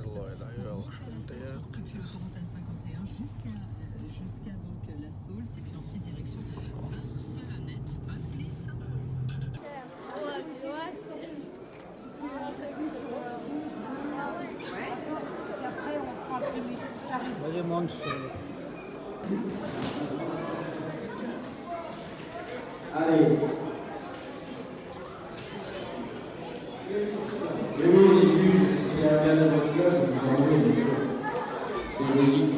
olaylar oluşturdu. Depuis l'autoroute A51 jusqu'à donc la Saulce et puis ensuite direction Barcelonnette. Bonne glisse. Vas-y, monte sur le... Allez. Oui, les juges, si c'est un bien de votre club, vous en voulez, bien sûr. C'est logique.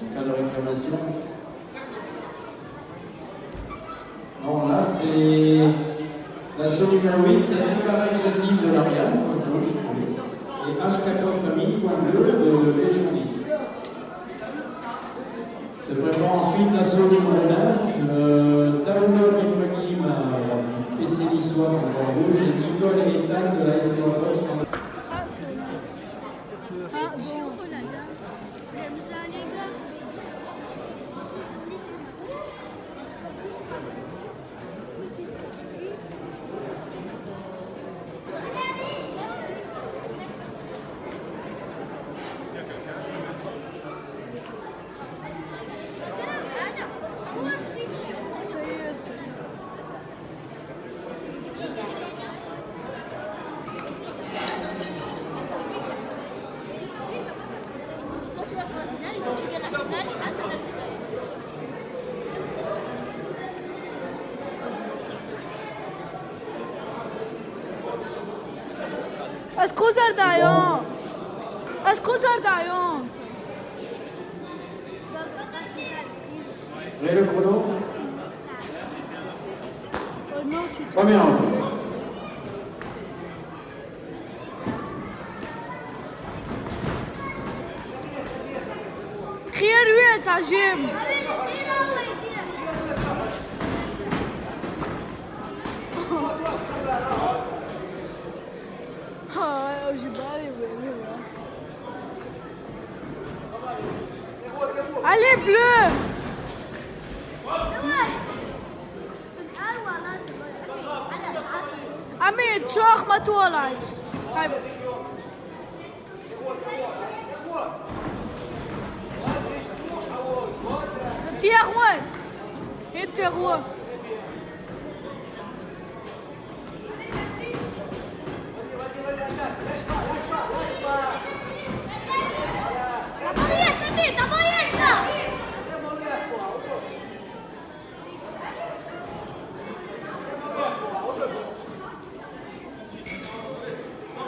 En cas de réclamation. Non, là, c'est l'assaut numéro 8, c'est déclaré exclusive de l'Ariane, point gauche, et H14 famille, point bleu de Légion 10. Se prépare ensuite l'assaut numéro 9, Daoudov Ibrahim, PC Niçois en bord rouge, et Nicole Ethan de la SC Box. Et le chrono. Première rencontre. Criez-lui à gym. Allez, bleu! Amir, تشوخ ما تولعت. Terroir. Et terroir.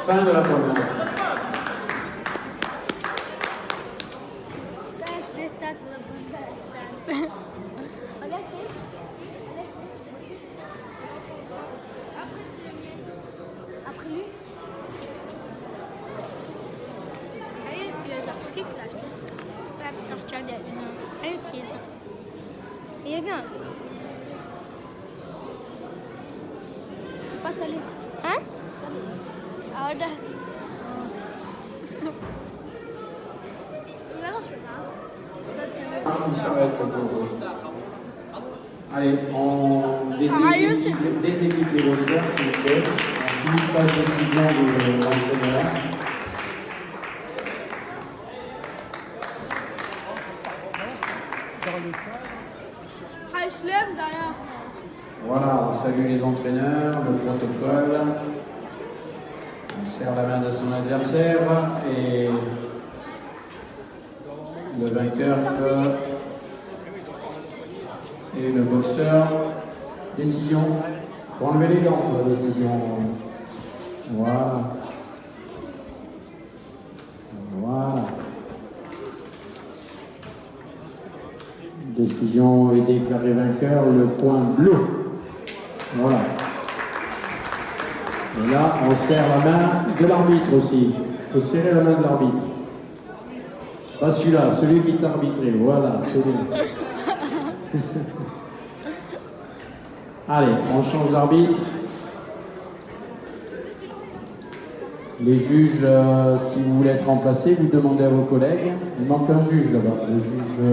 Fin de la première. Pas ali. Hein? Ah, udah. Ça va être pour vous. Allez, on déséquipe les boxeurs, s'il vous plaît. Merci, sage décision de l'entraîneur. Voilà, on salue les entraîneurs, le protocole. On serre la main de son adversaire et le vainqueur et le boxeur. Décision. Faut enlever les gants pour la décision. Voilà. Voilà. Décision est déclarée vainqueur, le point bleu. Voilà. Et là, on serre la main de l'arbitre aussi. Il faut serrer la main de l'arbitre. Pas celui-là, celui qui t'a arbitré. Voilà, c'est bien. Allez, on change d'arbitre. Les juges, si vous voulez être remplacés, vous demandez à vos collègues. Il manque un juge là-bas. Le juge.